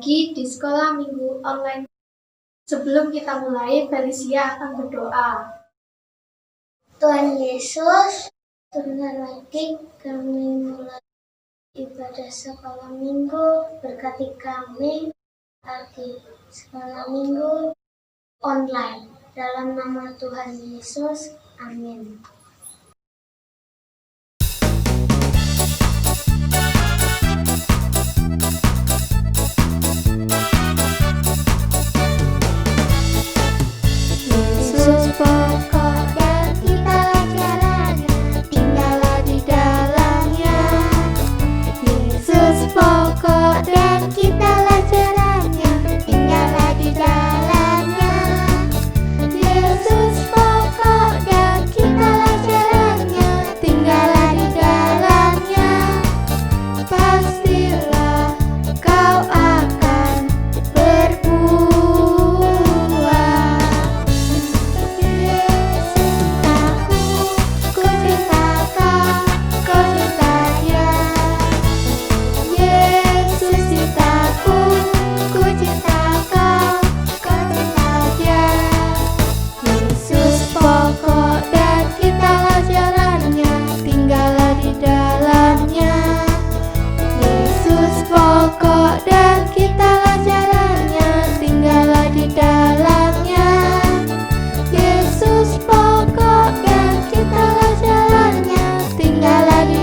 lagi di sekolah minggu online. Sebelum kita mulai, Felicia akan berdoa. Tuhan Yesus, sebentar lagi kami mulai ibadah sekolah minggu. Berkati kami lagi sekolah minggu online. Dalam nama Tuhan Yesus, amin. Yesus pokok dan kitalah jalannya, tinggallah di dalamnya. Yesus pokok dan kitalah jalannya, tinggallah di dalamnya. Yesus pokok dan kitalah jalannya, tinggallah di dalamnya. Pastilah kau akan berbuah. Pokok dan kitalah jalannya, tinggallah di dalamnya. Yesus pokok dan kitalah jalannya, tinggallah di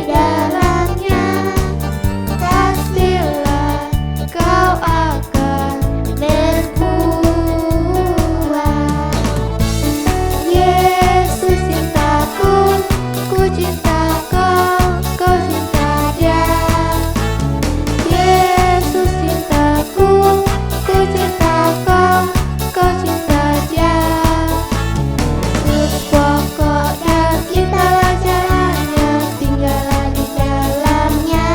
dalamnya. Pastilah kau akan berbuah. Yesus cintaku, ku cinta kau, kau cinta dia. Yesus cintaku, ku cinta kau, kau cinta dia. Yesus pokok dan kitalah jalannya, tinggallah di dalamnya.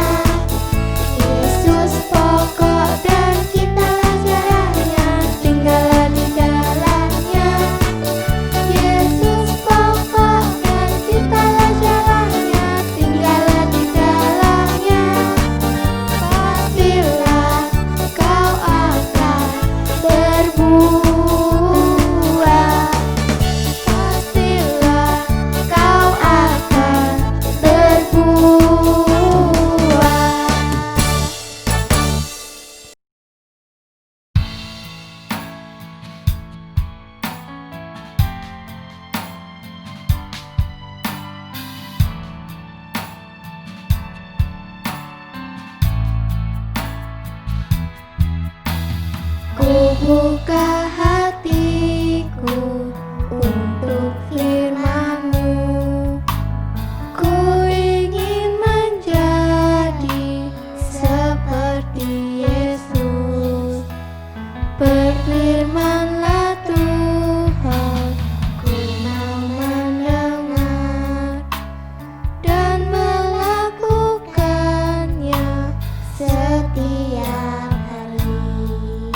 Yesus pokok dan kitalah jalannya, tinggallah di dalamnya. Yesus pokok dan kitalah jalannya, tinggallah di dalamnya. Pastilah kau akan berbuah. Pastilah kau akan berbuah. Ku buka hatiku untuk firman-Mu. Ku ingin menjadi seperti Yesus. Berfirman-Lah Tuhan, ku mau mendengar dan melakukannya setiap hari.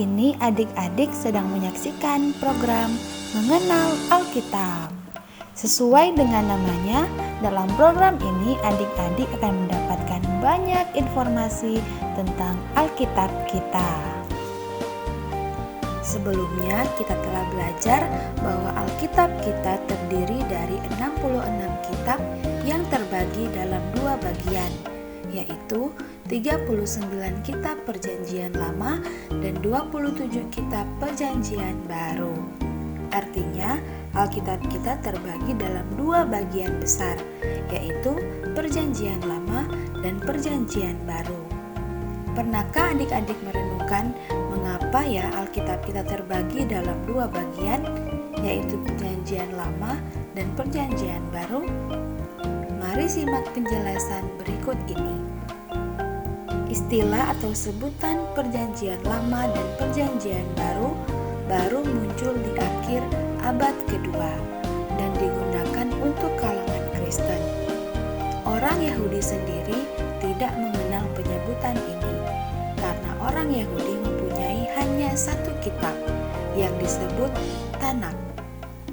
ini adik-adik sedang menyaksikan program Mengenal Alkitab. Sesuai dengan namanya, dalam program ini adik-adik akan mendapatkan banyak informasi tentang Alkitab kita. Sebelumnya kita telah belajar bahwa Alkitab kita terdiri dari 66 kitab yang terbagi dalam 2 bagian, yaitu 39 kitab Perjanjian Lama dan 27 kitab Perjanjian Baru. Artinya, Alkitab kita terbagi dalam 2 bagian besar, yaitu Perjanjian Lama dan Perjanjian Baru. Pernahkah adik-adik merenungkan mengapa ya Alkitab kita terbagi dalam 2 bagian, yaitu Perjanjian Lama dan Perjanjian Baru? Mari simak penjelasan berikut ini. Istilah atau sebutan Perjanjian Lama dan Perjanjian baru muncul di akhir abad kedua dan digunakan untuk kalangan Kristen. Orang Yahudi sendiri tidak mengenal penyebutan ini karena orang Yahudi mempunyai hanya 1 kitab yang disebut Tanakh.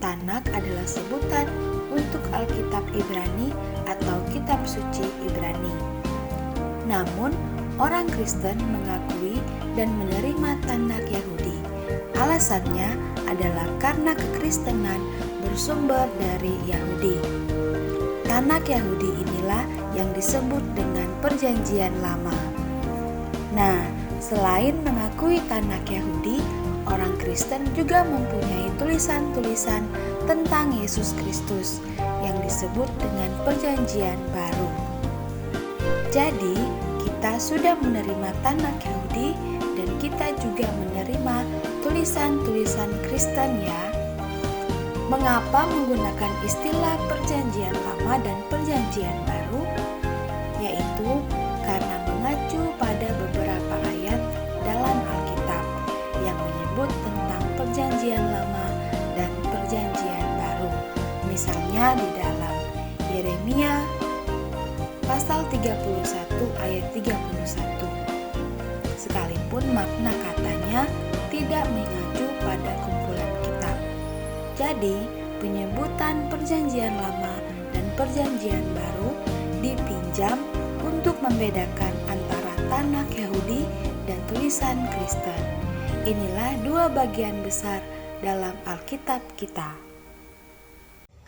Tanakh adalah sebutan untuk Alkitab Ibrani atau Kitab Suci Ibrani. Namun, orang Kristen mengakui dan menerima Tanakh Yahudi. Alasannya adalah karena kekristenan bersumber dari Yahudi. Tanakh Yahudi inilah yang disebut dengan Perjanjian Lama. Nah, selain mengakui Tanakh Yahudi, orang Kristen juga mempunyai tulisan-tulisan tentang Yesus Kristus yang disebut dengan Perjanjian Baru. Jadi, kita sudah menerima Tanakh Yahudi dan kita juga menerima tulisan-tulisan Kristen ya. Mengapa menggunakan istilah Perjanjian Lama dan Perjanjian Baru? Yaitu karena mengacu pada beberapa ayat dalam Alkitab yang menyebut tentang Perjanjian Lama dan Perjanjian Baru. Misalnya di dalam Yeremia pasal 31 ayat 31. Sekalipun makna katanya tidak mengacu pada kumpulan kitab. Jadi, penyebutan Perjanjian Lama dan Perjanjian Baru dipinjam untuk membedakan antara Tanakh Yahudi dan tulisan Kristen. Inilah 2 bagian besar dalam Alkitab kita.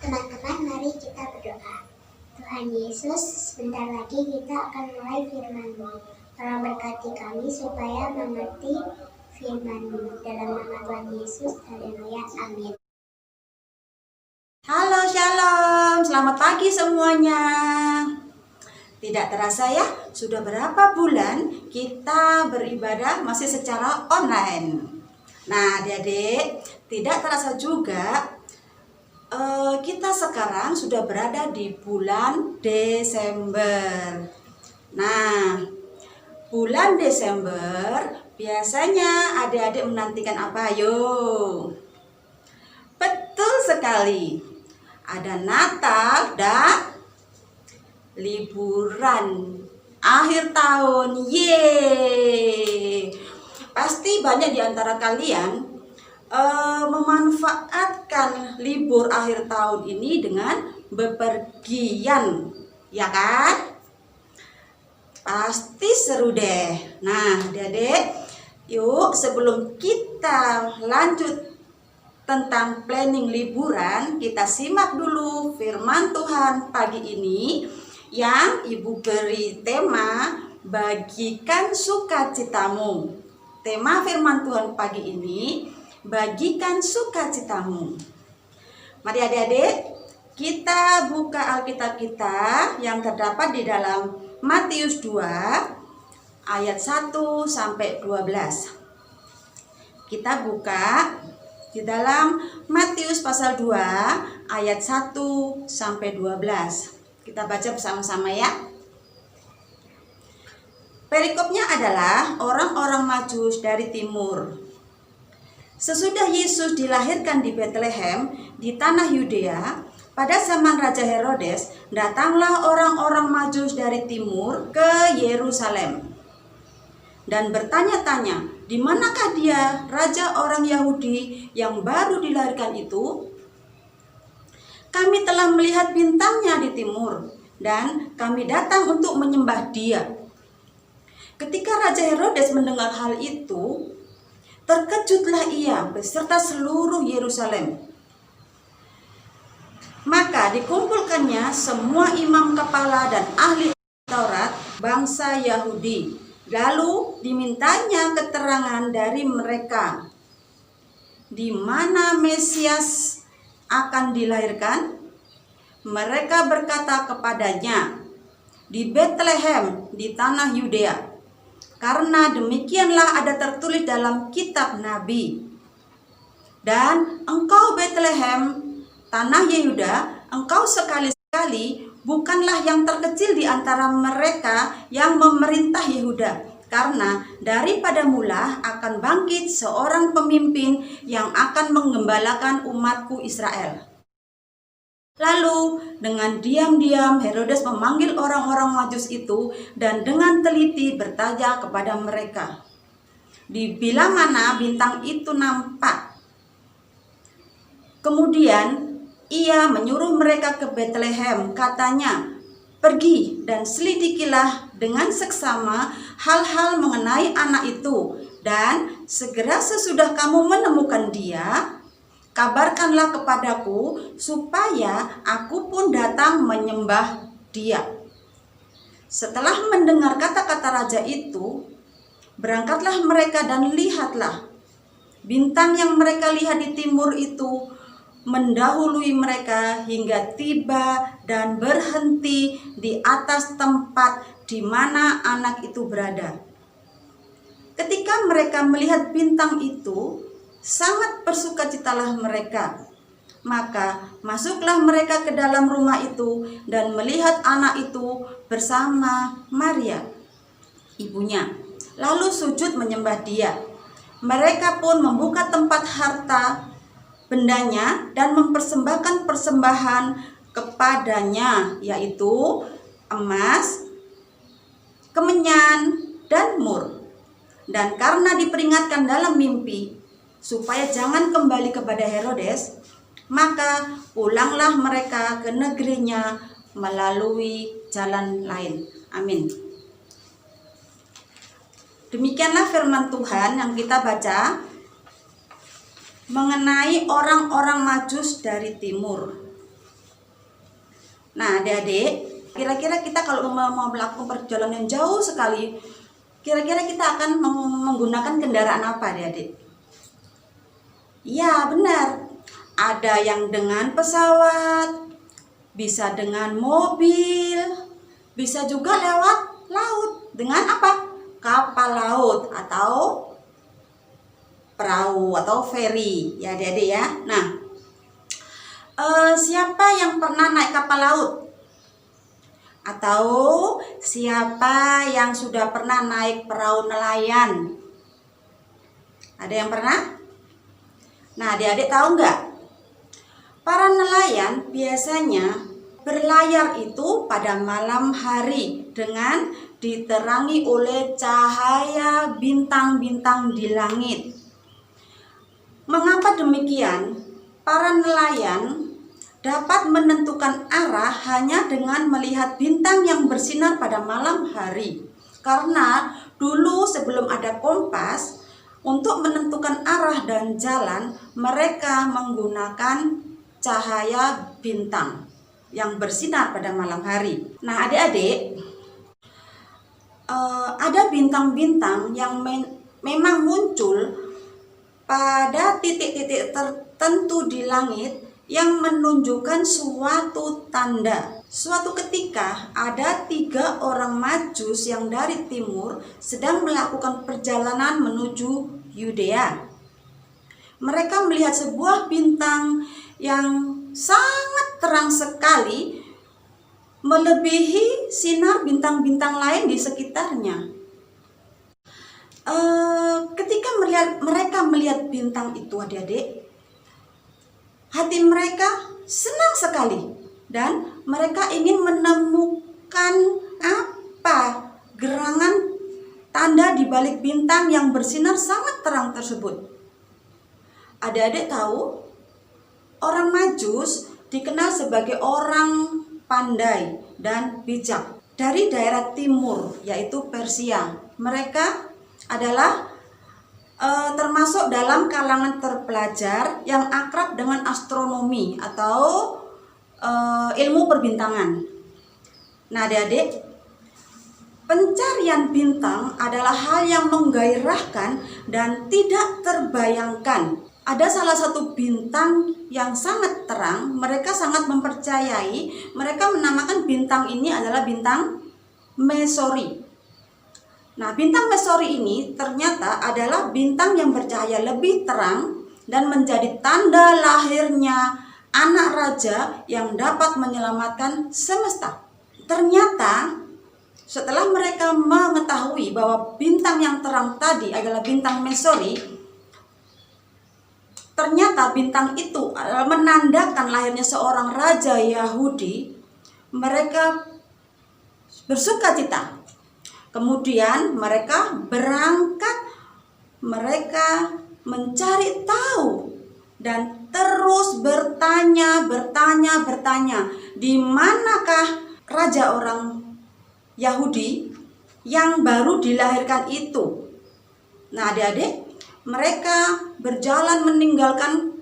Teman-teman, mari kita berdoa. Tuhan Yesus, sebentar lagi kita akan mulai firman-Mu. Tolong berkati kami supaya mengerti firman-Mu. Dalam nama Tuhan Yesus, haleluya, amin. Halo, shalom, selamat pagi semuanya. Tidak terasa ya, sudah berapa bulan kita beribadah masih secara online. Nah, adik-adik, tidak terasa juga kita sekarang sudah berada di bulan Desember. Nah, bulan Desember biasanya adik-adik menantikan apa? Ayo. Betul sekali. Ada Natal dan liburan akhir tahun. Yeay. Pasti banyak di antara kalian memanfaatkan libur akhir tahun ini dengan bepergian, ya kan? Pasti seru deh. Nah, adik-adik, yuk sebelum kita lanjut tentang planning liburan, kita simak dulu firman Tuhan pagi ini yang Ibu beri tema bagikan sukacitamu. Tema firman Tuhan pagi ini, bagikan sukacitamu. Mari adik-adik, kita buka Alkitab kita yang terdapat di dalam Matius 2 ayat 1 sampai 12. Kita buka di dalam Matius pasal 2 ayat 1 sampai 12. Kita baca bersama-sama ya. Perikopnya adalah orang-orang Majus dari timur. Sesudah Yesus dilahirkan di Betlehem di tanah Yudea, pada zaman Raja Herodes, datanglah orang-orang Majus dari timur ke Yerusalem dan bertanya-tanya, Di manakah dia, raja orang Yahudi yang baru dilahirkan itu? Kami telah melihat bintangnya di timur, dan kami datang untuk menyembah dia." Ketika Raja Herodes mendengar hal itu, terkejutlah ia beserta seluruh Yerusalem. Maka dikumpulkannya semua imam kepala dan ahli Taurat bangsa Yahudi. Lalu dimintanya keterangan dari mereka, di mana Mesias akan dilahirkan. Mereka berkata kepadanya, "Di Betlehem di tanah Yudea, karena demikianlah ada tertulis dalam kitab Nabi. Dan engkau Betlehem, tanah Yehuda, engkau sekali-sekali bukanlah yang terkecil di antara mereka yang memerintah Yehuda, karena daripada mula akan bangkit seorang pemimpin yang akan menggembalakan umatku Israel." Lalu dengan diam-diam Herodes memanggil orang-orang Majus itu dan dengan teliti bertanya kepada mereka, "Di bila mana bintang itu nampak?" Kemudian ia menyuruh mereka ke Betlehem, katanya, "Pergi dan selidikilah dengan seksama hal-hal mengenai anak itu, dan segera sesudah kamu menemukan dia, kabarkanlah kepadaku supaya aku pun datang menyembah dia." Setelah mendengar kata-kata raja itu, berangkatlah mereka dan lihatlah, bintang yang mereka lihat di timur itu mendahului mereka hingga tiba dan berhenti di atas tempat di mana anak itu berada. Ketika mereka melihat bintang itu, sangat bersukacitalah mereka. Maka masuklah mereka ke dalam rumah itu dan melihat anak itu bersama Maria, ibunya, lalu sujud menyembah dia. Mereka pun membuka tempat harta bendanya dan mempersembahkan persembahan kepadanya, yaitu emas, kemenyan, dan mur. Dan karena diperingatkan dalam mimpi supaya jangan kembali kepada Herodes, maka pulanglah mereka ke negerinya melalui jalan lain. Amin. Demikianlah firman Tuhan yang kita baca mengenai orang-orang Majus dari timur. Nah, adik-adik, kira-kira kita kalau mau melakukan perjalanan jauh sekali, kira-kira kita akan menggunakan kendaraan apa, adik-adik? Ya, benar. Ada yang dengan pesawat, bisa dengan mobil, bisa juga lewat laut. Dengan apa? Kapal laut atau perahu atau feri, ya adik-adik ya. Nah, siapa yang pernah naik kapal laut? Atau siapa yang sudah pernah naik perahu nelayan? Ada yang pernah? Nah, adik-adik tahu nggak? Para nelayan biasanya berlayar itu pada malam hari dengan diterangi oleh cahaya bintang-bintang di langit. Mengapa demikian? Para nelayan dapat menentukan arah hanya dengan melihat bintang yang bersinar pada malam hari. Karena dulu sebelum ada kompas, untuk menentukan arah dan jalan, mereka menggunakan cahaya bintang yang bersinar pada malam hari. Nah, adik-adik, ada bintang-bintang yang memang muncul pada titik-titik tertentu di langit yang menunjukkan suatu tanda. Suatu ketika ada 3 orang Majus yang dari timur sedang melakukan perjalanan menuju Yudea. Mereka melihat sebuah bintang yang sangat terang sekali, melebihi sinar bintang-bintang lain di sekitarnya. Ketika mereka melihat bintang itu, adik-adik, hati mereka senang sekali dan mereka ingin menemukan apa gerangan tanda di balik bintang yang bersinar sangat terang tersebut? Adik-adik tahu, orang Majus dikenal sebagai orang pandai dan bijak dari daerah timur, yaitu Persia. Mereka adalah termasuk dalam kalangan terpelajar yang akrab dengan astronomi atau ilmu perbintangan. Nah, adik-adik, pencarian bintang adalah hal yang menggairahkan dan tidak terbayangkan. Ada salah satu bintang yang sangat terang, mereka sangat mempercayai, mereka menamakan bintang ini adalah bintang Mesori. Nah, bintang Mesori ini ternyata adalah bintang yang bercahaya lebih terang dan menjadi tanda lahirnya anak raja yang dapat menyelamatkan semesta. Ternyata setelah mereka mengetahui bahwa bintang yang terang tadi adalah bintang Mesori, ternyata bintang itu menandakan lahirnya seorang raja Yahudi. Mereka bersukacita. Kemudian mereka berangkat, mereka mencari tahu dan terus bertanya, di manakah raja orang Yahudi yang baru dilahirkan itu. Nah, adik-adik, mereka berjalan meninggalkan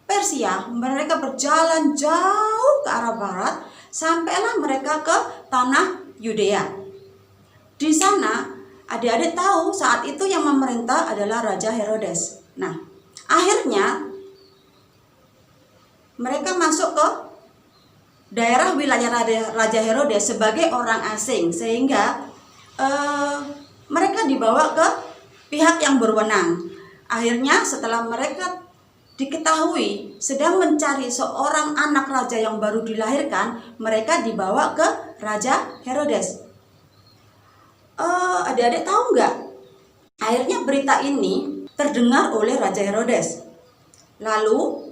Persia, mereka berjalan jauh ke arah barat, sampailah mereka ke tanah Yudea. Di sana, adik-adik tahu saat itu yang memerintah adalah Raja Herodes. Nah, akhirnya mereka masuk ke daerah wilayah Raja Herodes sebagai orang asing, sehingga mereka dibawa ke pihak yang berwenang. Akhirnya setelah mereka diketahui sedang mencari seorang anak raja yang baru dilahirkan, mereka dibawa ke Raja Herodes. Adik-adik tahu nggak? Akhirnya berita ini terdengar oleh Raja Herodes. Lalu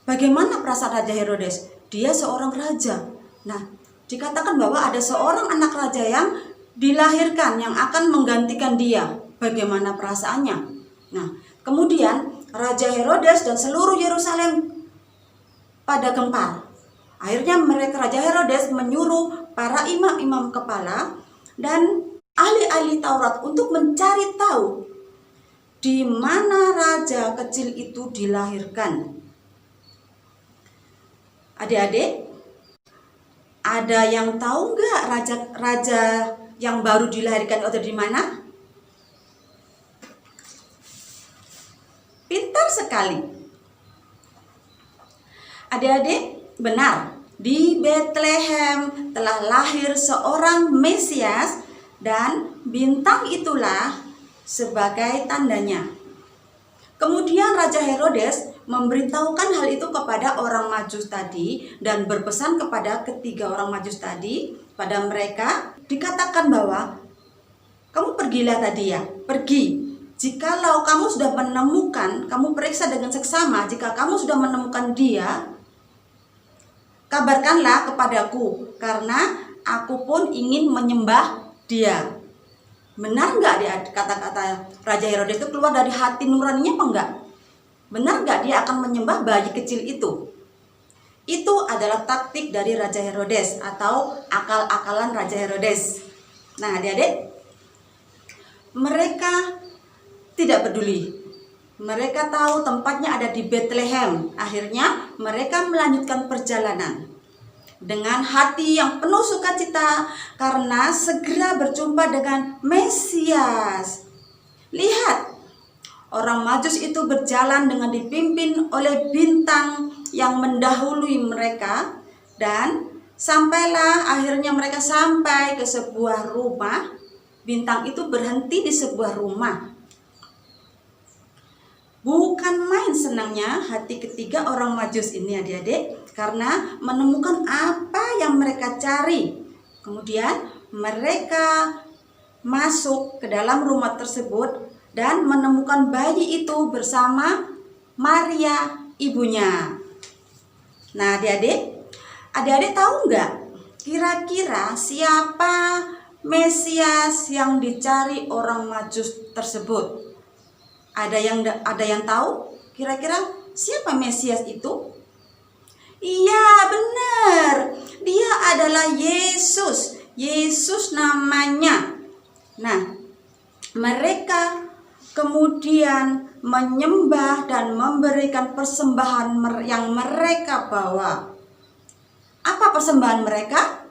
bagaimana perasaan Raja Herodes? Dia seorang raja. Nah, dikatakan bahwa ada seorang anak raja yang dilahirkan yang akan menggantikan dia. Bagaimana perasaannya? Nah, kemudian Raja Herodes dan seluruh Yerusalem pada gempar. Akhirnya Raja Herodes menyuruh para imam-imam kepala dan ahli-ahli Taurat untuk mencari tahu di mana raja kecil itu dilahirkan. Adik-adik, ada yang tahu nggak raja yang baru dilahirkan itu di mana? Pintar sekali. Adik-adik, benar, di Bethlehem telah lahir seorang Mesias dan bintang itulah sebagai tandanya. Kemudian Raja Herodes memberitahukan hal itu kepada orang Majus tadi dan berpesan kepada ketiga orang Majus tadi. Pada mereka dikatakan bahwa kamu pergilah tadi ya, pergi. Jikalau kamu sudah menemukan, kamu periksa dengan seksama, jika kamu sudah menemukan dia, kabarkanlah kepadaku, karena aku pun ingin menyembah dia. Benar nggak dia kata-kata Raja Herodes itu keluar dari hati nuraninya apa enggak? Benar nggak dia akan menyembah bayi kecil itu? Itu adalah taktik dari Raja Herodes atau akal-akalan Raja Herodes. Nah, adik-adik, mereka tidak peduli. Mereka tahu tempatnya ada di Bethlehem. Akhirnya mereka melanjutkan perjalanan dengan hati yang penuh sukacita karena segera berjumpa dengan Mesias. Lihat, orang Majus itu berjalan dengan dipimpin oleh bintang yang mendahului mereka, dan sampailah akhirnya mereka sampai ke sebuah rumah. Bintang itu berhenti di sebuah rumah. Bukan main senangnya hati ketiga orang Majus ini, adik-adik, karena menemukan apa yang mereka cari. Kemudian mereka masuk ke dalam rumah tersebut dan menemukan bayi itu bersama Maria ibunya. Nah, adik-adik tahu nggak kira-kira siapa Mesias yang dicari orang Majus tersebut? Ada yang tahu? Kira-kira siapa Mesias itu? Iya, benar. Dia adalah Yesus. Yesus namanya. Nah, mereka kemudian menyembah dan memberikan persembahan yang mereka bawa. Apa persembahan mereka?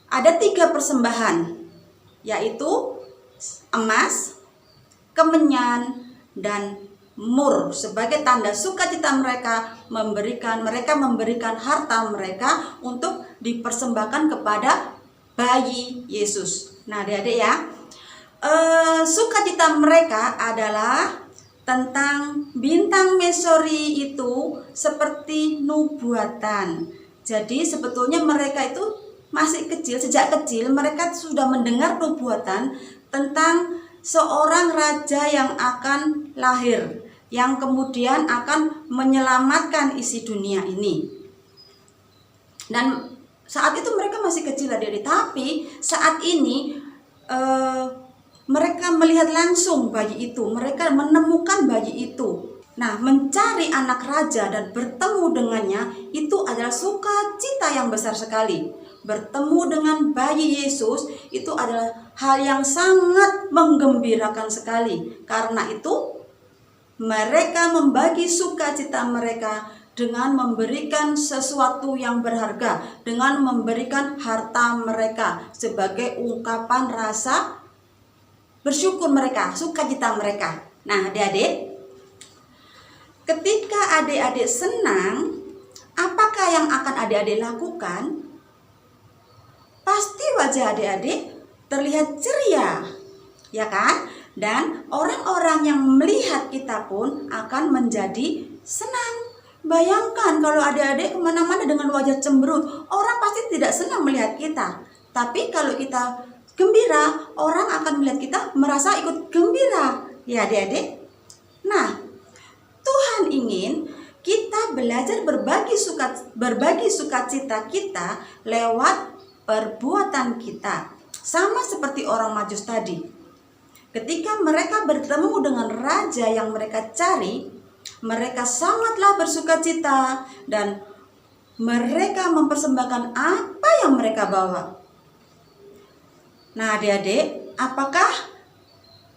Ada 3 persembahan, yaitu emas, kemenyan, dan mur. Sebagai tanda sukacita mereka memberikan harta mereka untuk dipersembahkan kepada bayi Yesus. Nah, adik-adik ya, sukacita mereka adalah tentang bintang Mesori itu seperti nubuatan. Jadi sebetulnya mereka itu masih kecil, sejak kecil mereka sudah mendengar nubuatan tentang seorang raja yang akan lahir, yang kemudian akan menyelamatkan isi dunia ini. Dan saat itu mereka masih kecil, adik-adik. Tapi saat ini mereka melihat langsung bayi itu, mereka menemukan bayi itu. Nah, mencari anak raja dan bertemu dengannya itu adalah sukacita yang besar sekali. Bertemu dengan bayi Yesus itu adalah hal yang sangat menggembirakan sekali. Karena itu mereka membagi sukacita mereka dengan memberikan sesuatu yang berharga, dengan memberikan harta mereka sebagai ungkapan rasa bersyukur mereka, sukacita mereka. Nah, adik-adik, ketika adik-adik senang, apakah yang akan adik-adik lakukan? Pasti wajah adik-adik terlihat ceria, ya kan? Dan orang-orang yang melihat kita pun akan menjadi senang. Bayangkan kalau adik-adik kemana-mana dengan wajah cemberut, orang pasti tidak senang melihat kita. Tapi kalau kita gembira, orang akan melihat kita merasa ikut gembira, ya adik-adik. Nah, Tuhan ingin kita belajar berbagi sukacita kita lewat perbuatan kita. Sama seperti orang Majus tadi. Ketika mereka bertemu dengan raja yang mereka cari, mereka sangatlah bersukacita dan mereka mempersembahkan apa yang mereka bawa. Nah, adik-adik, apakah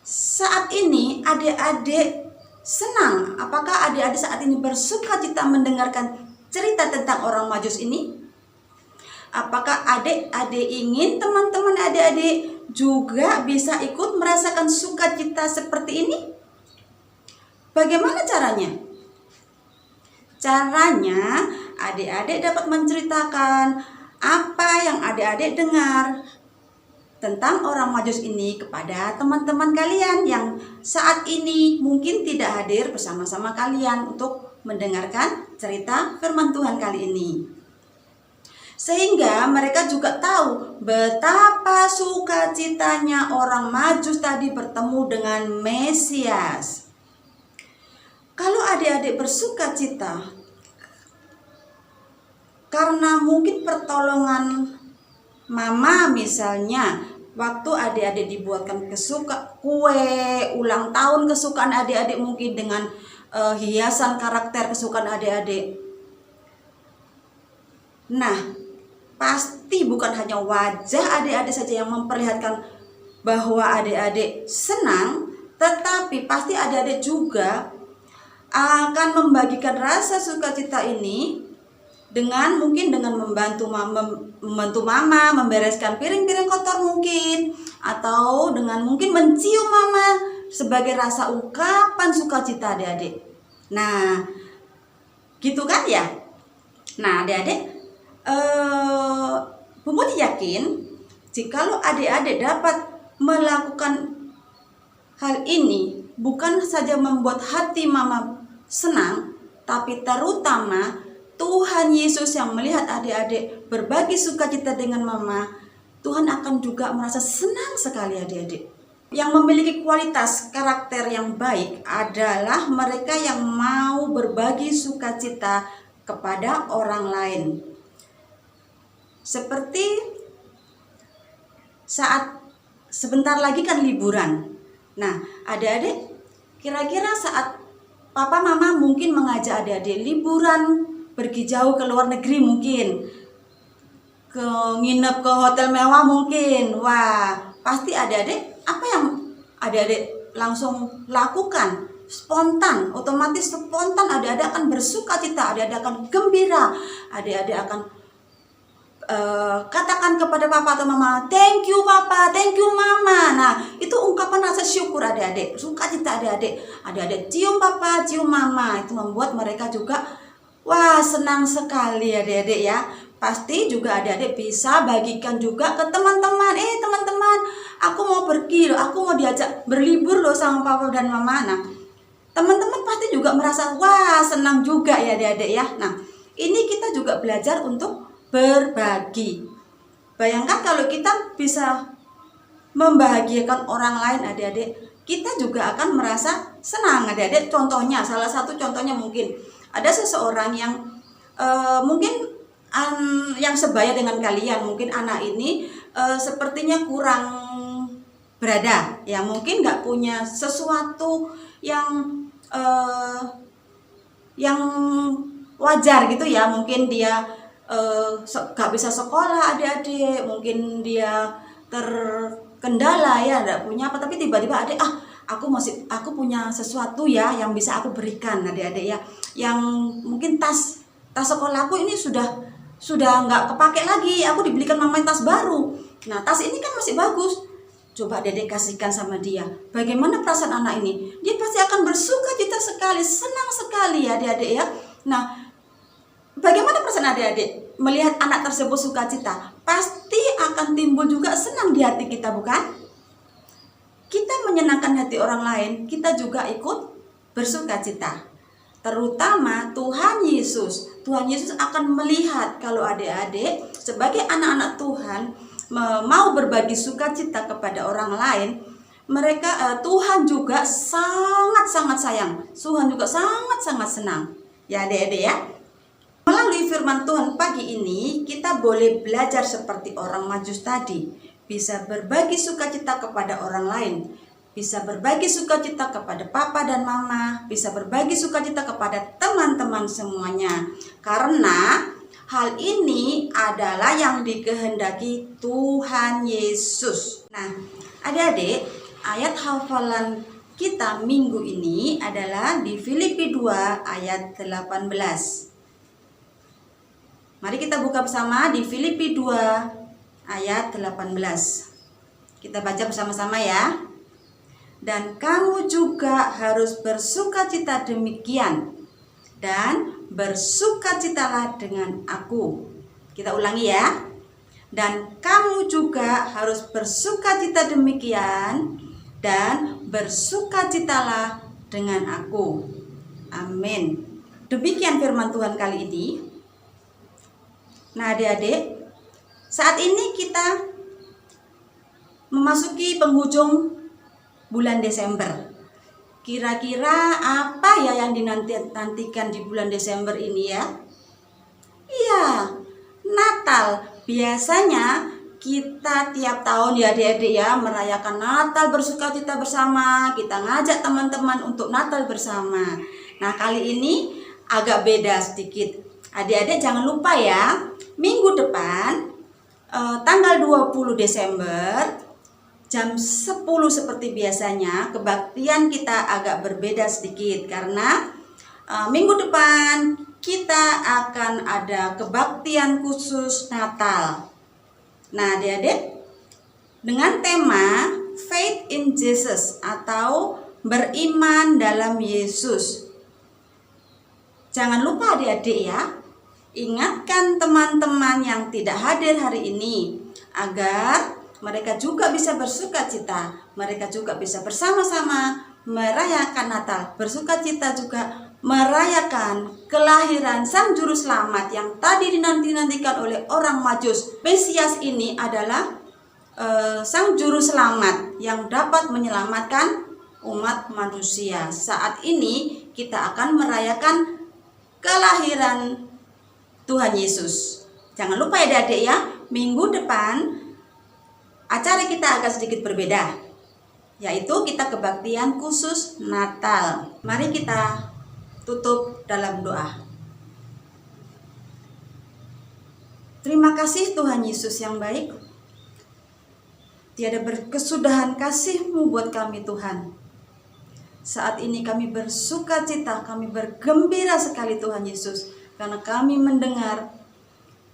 saat ini adik-adik senang? Apakah adik-adik saat ini bersukacita mendengarkan cerita tentang orang Majus ini? Apakah adik-adik ingin teman-teman adik-adik juga bisa ikut merasakan sukacita seperti ini? Bagaimana caranya? Caranya, adik-adik dapat menceritakan apa yang adik-adik dengar tentang orang Majus ini kepada teman-teman kalian yang saat ini mungkin tidak hadir bersama-sama kalian untuk mendengarkan cerita firman Tuhan kali ini. Sehingga mereka juga tahu betapa sukacitanya orang Majus tadi bertemu dengan Mesias. Kalau adik-adik bersukacita karena mungkin pertolongan mama misalnya, waktu adik-adik dibuatkan kue ulang tahun kesukaan adik-adik, mungkin dengan hiasan karakter kesukaan adik-adik. Nah, pasti bukan hanya wajah adik-adik saja yang memperlihatkan bahwa adik-adik senang, tetapi pasti adik-adik juga akan membagikan rasa sukacita ini dengan membantu mama membereskan piring-piring kotor mungkin, atau dengan mungkin mencium mama sebagai rasa ungkapan sukacita adik-adik. Nah, gitu kan ya? Nah, adik-adik, Bu Muti yakin jikalau adik-adik dapat melakukan hal ini, bukan saja membuat hati mama senang, tapi terutama Tuhan Yesus yang melihat adik-adik berbagi sukacita dengan mama, Tuhan akan juga merasa senang sekali adik-adik. Yang memiliki kualitas karakter yang baik adalah mereka yang mau berbagi sukacita kepada orang lain. Seperti saat sebentar lagi kan liburan. Nah, adik-adik kira-kira saat papa mama mungkin mengajak adik-adik liburan, pergi jauh ke luar negeri mungkin, nginep ke hotel mewah mungkin. Wah, pasti adik-adik apa yang adik-adik langsung lakukan? Spontan, otomatis spontan adik-adik akan bersuka cita, adik-adik akan gembira, adik-adik akan katakan kepada papa atau mama, thank you papa, thank you mama. Nah, itu ungkapan rasa syukur adik-adik, sukacita adik-adik. Adik-adik cium papa, cium mama, itu membuat mereka juga wah senang sekali adik-adik ya. Pasti juga adik-adik bisa bagikan juga ke teman-teman. Teman-teman, aku mau pergi loh, aku mau diajak berlibur loh sama papa dan mama. Nah, teman-teman pasti juga merasa wah senang juga ya adik-adik ya. Nah, ini kita juga belajar untuk berbagi. Bayangkan kalau kita bisa membahagiakan orang lain adik-adik, kita juga akan merasa senang adik-adik. Contohnya, salah satu contohnya mungkin ada seseorang yang mungkin yang sebaya dengan kalian, mungkin anak ini sepertinya kurang berada, yang mungkin nggak punya sesuatu yang wajar gitu ya, mungkin dia gak bisa sekolah adik-adik, mungkin dia terkendala ya, gak punya apa, tapi tiba-tiba adik, aku punya sesuatu ya yang bisa aku berikan adik-adik ya, yang mungkin tas sekolahku ini sudah nggak kepake lagi, aku dibelikan mama tas baru. Nah, tas ini kan masih bagus, coba adik-adik kasihkan sama dia. Bagaimana perasaan anak ini? Dia pasti akan bersuka cita sekali, senang sekali ya adik-adik ya. Nah, bagaimana perasaan adik-adik melihat anak tersebut sukacita? Pasti akan timbul juga senang di hati kita, bukan? Kita menyenangkan hati orang lain, kita juga ikut bersukacita. Terutama Tuhan Yesus akan melihat kalau adik-adik sebagai anak-anak Tuhan mau berbagi sukacita kepada orang lain. Tuhan juga sangat-sangat sayang, Tuhan juga sangat-sangat senang ya adik-adik ya. Melalui firman Tuhan pagi ini, kita boleh belajar seperti orang Majus tadi, bisa berbagi sukacita kepada orang lain, bisa berbagi sukacita kepada papa dan mama, bisa berbagi sukacita kepada teman-teman semuanya. Karena hal ini adalah yang dikehendaki Tuhan Yesus. Nah, adik-adik, ayat hafalan kita minggu ini adalah di Filipi 2 ayat 18. Mari kita buka bersama di Filipi 2 ayat 18. Kita baca bersama-sama ya. Dan kamu juga harus bersukacita demikian, dan bersukacitalah dengan aku. Kita ulangi ya. Dan kamu juga harus bersukacita demikian, dan bersukacitalah dengan aku. Amin. Demikian firman Tuhan kali ini. Nah adik-adik, saat ini kita memasuki penghujung bulan Desember. Kira-kira apa ya yang dinantikan di bulan Desember ini ya? Iya, Natal. Biasanya kita tiap tahun ya adik-adik ya merayakan Natal bersukacita bersama. Kita ngajak teman-teman untuk Natal bersama. Nah kali ini agak beda sedikit. Adik-adik jangan lupa ya, minggu depan tanggal 20 Desember jam 10 seperti biasanya kebaktian kita agak berbeda sedikit karena minggu depan kita akan ada kebaktian khusus Natal. Nah adik-adik, dengan tema Faith in Jesus atau beriman dalam Yesus. Jangan lupa adik-adik ya, ingatkan teman-teman yang tidak hadir hari ini agar mereka juga bisa bersukacita, mereka juga bisa bersama-sama merayakan Natal, bersukacita juga merayakan kelahiran Sang Juru Selamat yang tadi dinanti-nantikan oleh orang Majus. Mesias ini adalah Sang Juru Selamat yang dapat menyelamatkan umat manusia. Saat ini kita akan merayakan kelahiran Tuhan Yesus. Jangan lupa ya adik-adik ya, minggu depan acara kita agak sedikit berbeda, yaitu kita kebaktian khusus Natal. Mari kita tutup dalam doa. Terima kasih Tuhan Yesus yang baik. Tiada berkesudahan kasih-Mu buat kami Tuhan. Saat ini kami bersuka cita, kami bergembira sekali Tuhan Yesus, karena kami mendengar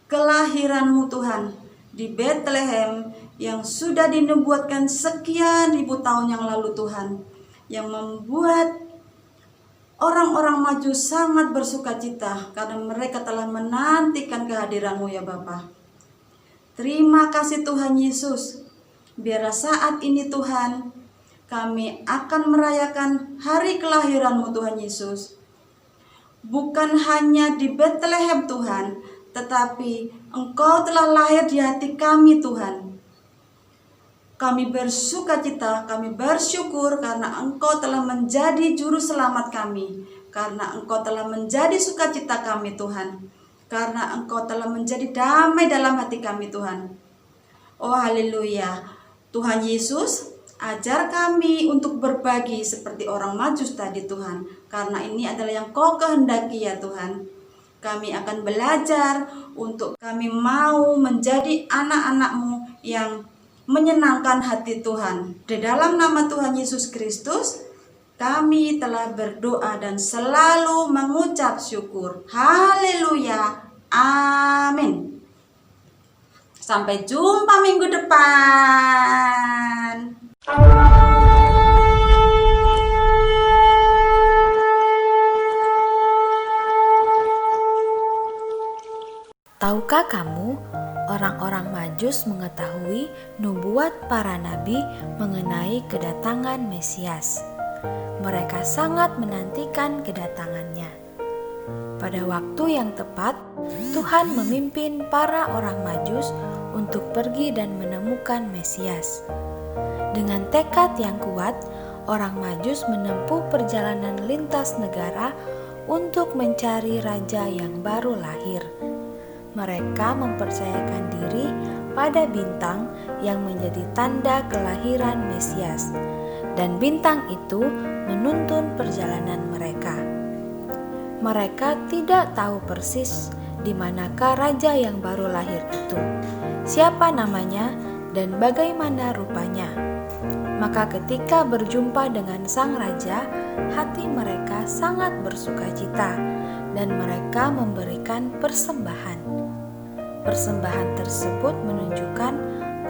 kelahiran-Mu Tuhan di Bethlehem yang sudah dinubuatkan sekian ribu tahun yang lalu Tuhan, yang membuat orang-orang Majus sangat bersuka cita karena mereka telah menantikan kehadiran-Mu ya Bapa. Terima kasih Tuhan Yesus. Biarlah saat ini Tuhan, kami akan merayakan hari kelahiran-Mu Tuhan Yesus. Bukan hanya di Bethlehem Tuhan, tetapi Engkau telah lahir di hati kami Tuhan. Kami bersuka cita, kami bersyukur karena Engkau telah menjadi juru selamat kami. Karena Engkau telah menjadi sukacita kami Tuhan. Karena Engkau telah menjadi damai dalam hati kami Tuhan. Oh haleluya. Tuhan Yesus, ajar kami untuk berbagi seperti orang Majus tadi Tuhan. Karena ini adalah yang Kau kehendaki ya Tuhan. Kami akan belajar untuk kami mau menjadi anak-anak-Mu yang menyenangkan hati Tuhan. Di dalam nama Tuhan Yesus Kristus, kami telah berdoa dan selalu mengucap syukur. Haleluya. Amin. Sampai jumpa minggu depan. Tahukah kamu, orang-orang Majus mengetahui nubuat para nabi mengenai kedatangan Mesias. Mereka sangat menantikan kedatangannya. Pada waktu yang tepat, Tuhan memimpin para orang Majus untuk pergi dan menemukan Mesias. Dengan tekad yang kuat, orang Majus menempuh perjalanan lintas negara untuk mencari raja yang baru lahir. Mereka mempercayakan diri pada bintang yang menjadi tanda kelahiran Mesias, dan bintang itu menuntun perjalanan mereka. Mereka tidak tahu persis di manakah raja yang baru lahir itu, siapa namanya, dan bagaimana rupanya. Maka ketika berjumpa dengan sang raja, hati mereka sangat bersukacita, dan mereka memberikan persembahan. Persembahan tersebut menunjukkan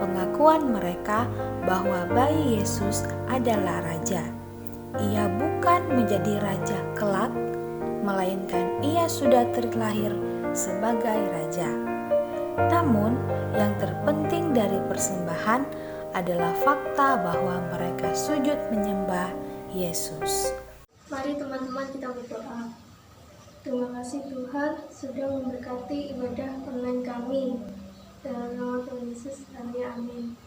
pengakuan mereka bahwa bayi Yesus adalah raja. Ia bukan menjadi raja kelak, melainkan ia sudah terlahir sebagai raja. Namun, yang terpenting dari persembahan adalah fakta bahwa mereka sujud menyembah Yesus. Mari teman-teman kita berdoa. Terima kasih Tuhan sudah memberkati ibadah online kami. Dalam nama Tuhan Yesus, amin.